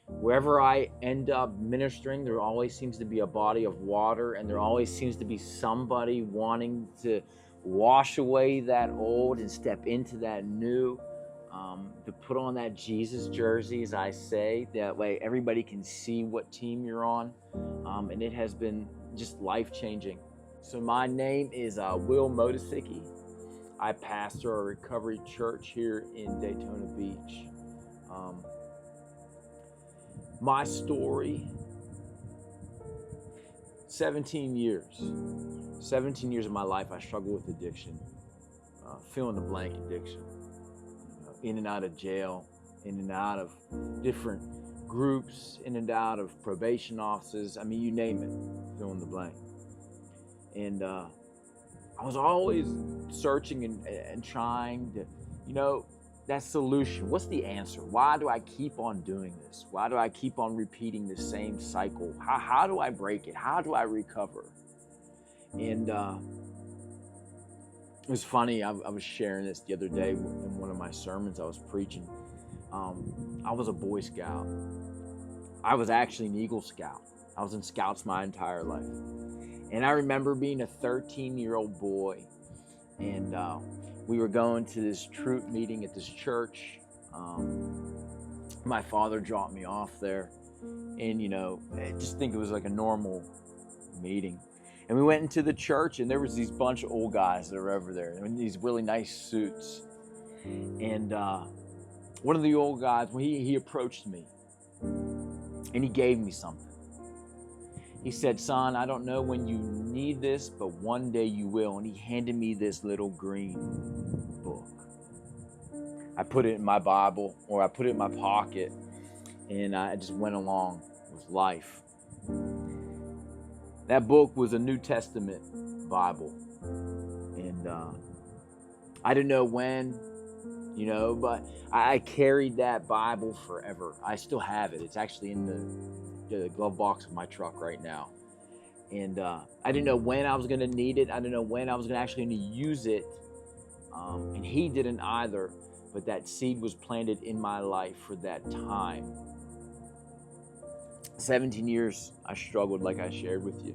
Wherever I end up ministering, there always seems to be a body of water, and there always seems to be somebody wanting to wash away that old and step into that new, to put on that Jesus jersey, as I say. That way everybody can see what team you're on, and it has been just life-changing. So my name is Will Motosicky. I pastor a recovery church here in Daytona Beach. My story, 17 years. 17 years of my life I struggled with addiction, fill in the blank addiction. In and out of jail, in and out of different groups, in and out of probation offices. I mean, you name it, fill in the blank. And I was always searching and trying to, that solution. What's the answer? Why do I keep on doing this? Why do I keep on repeating the same cycle? How do I break it? How do I recover? And it was funny. I was sharing this the other day in one of my sermons I was preaching. I was a Boy Scout. I was actually an Eagle Scout. I was in Scouts my entire life. And I remember being a 13-year-old boy, and we were going to this troop meeting at this church. My father dropped me off there, and I just think it was like a normal meeting. And we went into the church, and there was these bunch of old guys that were over there in these really nice suits. And one of the old guys, when he approached me, and he gave me something. He said, "Son, I don't know when you need this, but one day you will." And he handed me this little green book. I put it in my Bible, or I put it in my pocket, and I just went along with life. That book was a New Testament Bible. And I didn't know when, but I carried that Bible forever. I still have it. It's actually in the glove box of my truck right now. And I didn't know when I was going to need it. I didn't know when I was actually going to use it. And he didn't either. But that seed was planted in my life for that time. 17 years I struggled, like I shared with you,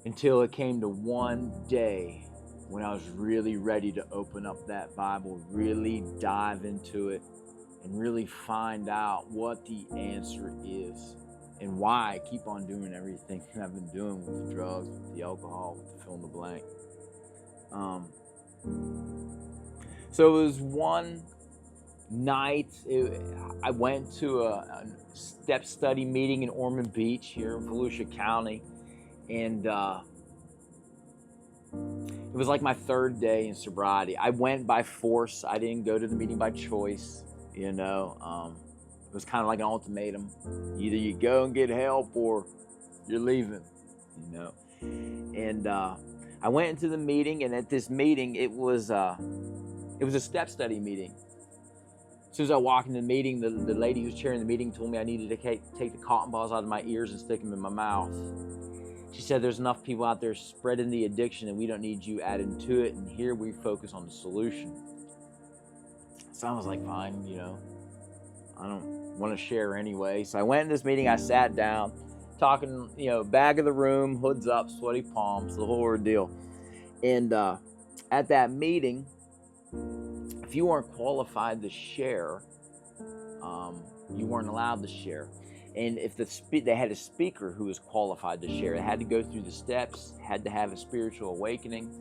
until it came to one day when I was really ready to open up that Bible, really dive into it, and really find out what the answer is and why I keep on doing everything that I've been doing with the drugs, with the alcohol, with the fill in the blank. So it was one night. I went to a step study meeting in Ormond Beach here in Volusia County, and it was like my third day in sobriety. I went by force. I didn't go to the meeting by choice. It was kind of like an ultimatum. Either you go and get help or you're leaving, And I went into the meeting, and at this meeting, it was a step study meeting. As soon as I walked into the meeting, the lady who was chairing the meeting told me I needed to take the cotton balls out of my ears and stick them in my mouth. She said, "There's enough people out there spreading the addiction, and we don't need you adding to it. And here we focus on the solution." So I was like, fine, I don't want to share anyway. So I went in this meeting. I sat down, talking, back of the room, hoods up, sweaty palms, the whole ordeal. And at that meeting, if you weren't qualified to share, you weren't allowed to share. And if they had a speaker who was qualified to share, it had to go through the steps, had to have a spiritual awakening.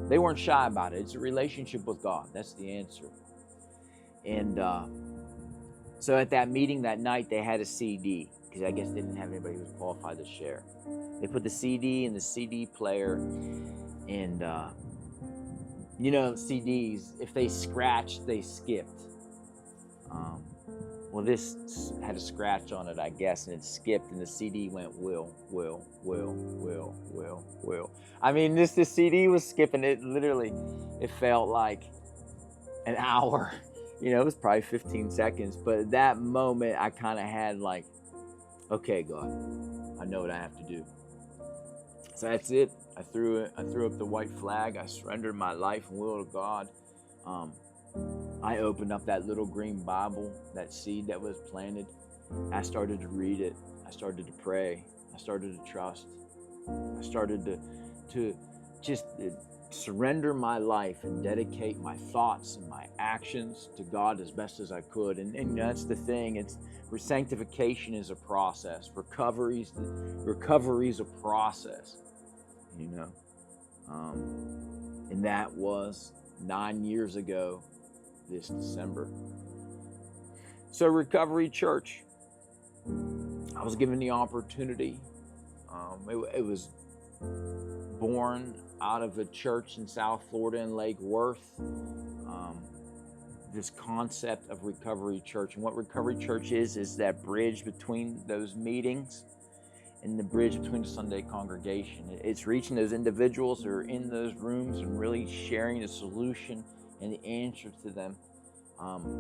They weren't shy about it. It's a relationship with God. That's the answer. And so at that meeting that night, they had a CD, because I guess they didn't have anybody who was qualified to share. They put the CD in the CD player, and CDs, if they scratched, they skipped. Well, this had a scratch on it, I guess, and it skipped, and the CD went, Will. I mean, this CD was skipping. It literally, it felt like an hour. It was probably 15 seconds. But at that moment, I kind of had like, okay, God, I know what I have to do. So that's it. I threw up the white flag. I surrendered my life and will to God. I opened up that little green Bible, that seed that was planted. I started to read it. I started to pray. I started to trust. I started to just surrender my life and dedicate my thoughts and my actions to God as best as I could. And that's the thing. It's where sanctification is a process. Recovery's a process. And that was 9 years ago this December. So Recovery Church, I was given the opportunity. It was born out of a church in South Florida in Lake Worth. This concept of Recovery Church. And what Recovery Church is that bridge between those meetings and the bridge between the Sunday congregation. It's reaching those individuals who are in those rooms and really sharing the solution and the answer to them,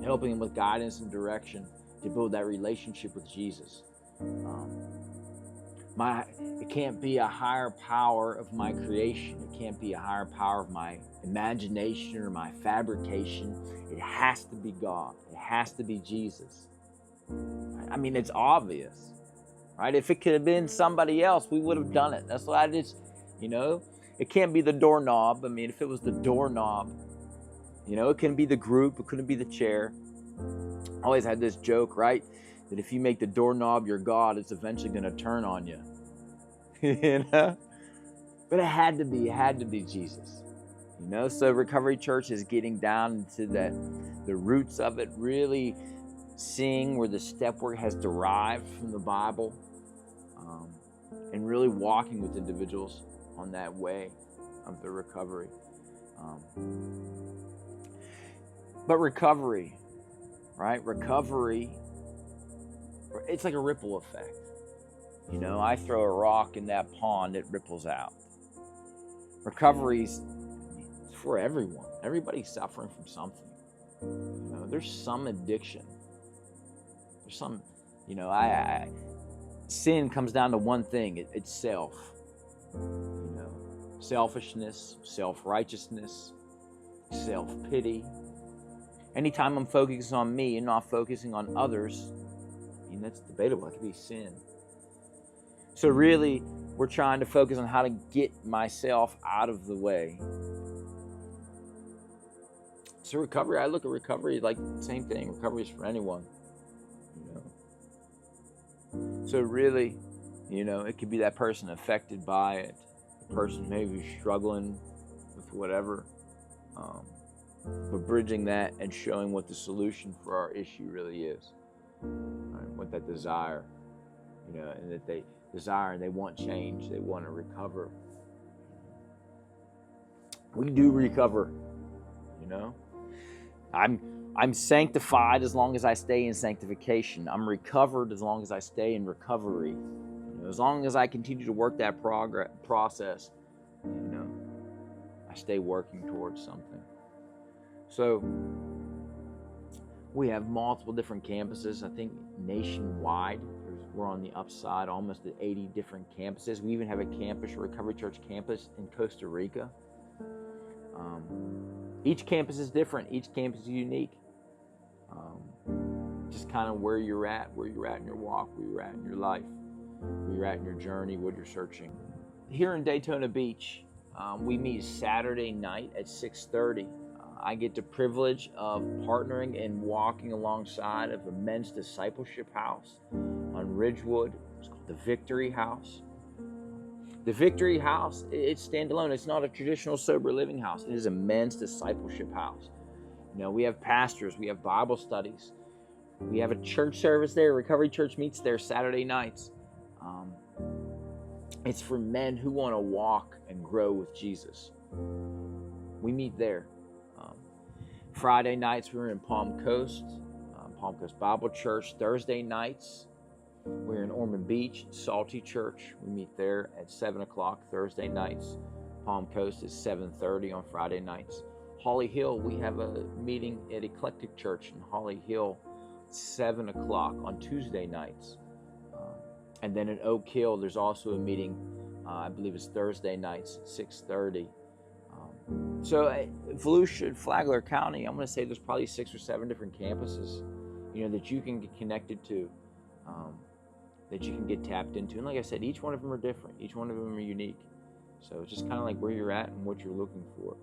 helping them with guidance and direction to build that relationship with Jesus. It can't be a higher power of my creation. It can't be a higher power of my imagination or my fabrication. It has to be God. It has to be Jesus. I mean, it's obvious, right? If it could have been somebody else, we would have done it. That's why it can't be the doorknob. I mean, if it was the doorknob, it couldn't be the group. It couldn't be the chair. I always had this joke, right? That if you make the doorknob your God, it's eventually going to turn on you. But it had to be Jesus. So Recovery Church is getting down into the roots of it, really seeing where the step work has derived from the Bible, and really walking with individuals on that way of the recovery. But recovery, right? Recovery, it's like a ripple effect. I throw a rock in that pond, it ripples out. Recovery's for everyone. Everybody's suffering from something. There's some addiction. There's some, sin comes down to one thing. It's self. Selfishness, self-righteousness, self-pity. Anytime I'm focusing on me and not focusing on others, that's debatable. It could be sin. So really, we're trying to focus on how to get myself out of the way. So recovery, I look at recovery like the same thing. Recovery is for anyone. So really, it could be that person affected by it, the person maybe struggling with whatever, but bridging that and showing what the solution for our issue really is, right? What that desire, and that they desire and they want change, they want to recover. We do recover, I'm sanctified as long as I stay in sanctification. I'm recovered as long as I stay in recovery. As long as I continue to work that process, I stay working towards something. So we have multiple different campuses. I think nationwide, we're on the upside, almost at 80 different campuses. We even have a campus, a Recovery Church campus in Costa Rica. Each campus is different. Each campus is unique. Just kind of where you're at in your walk, where you're at in your life, where you're at in your journey, what you're searching. Here in Daytona Beach, we meet Saturday night at 6:30. I get the privilege of partnering and walking alongside of a men's discipleship house on Ridgewood. It's called the Victory House. The Victory House, it's standalone. It's not a traditional sober living house. It is a men's discipleship house. We have pastors. We have Bible studies. We have a church service there. Recovery Church meets there Saturday nights. It's for men who want to walk and grow with Jesus. We meet there. Friday nights, we're in Palm Coast Bible Church. Thursday nights, we're in Ormond Beach, Salty Church. We meet there at 7 o'clock Thursday nights. Palm Coast is 7:30 on Friday nights. Holly Hill, we have a meeting at Eclectic Church in Holly Hill, 7 o'clock on Tuesday nights. And then in Oak Hill, there's also a meeting, I believe it's Thursday nights at 6:30. So Volusia and Flagler County, I'm going to say there's probably 6 or 7 different campuses, that you can get connected to, that you can get tapped into. And like I said, each one of them are different. Each one of them are unique. So it's just kind of like where you're at and what you're looking for.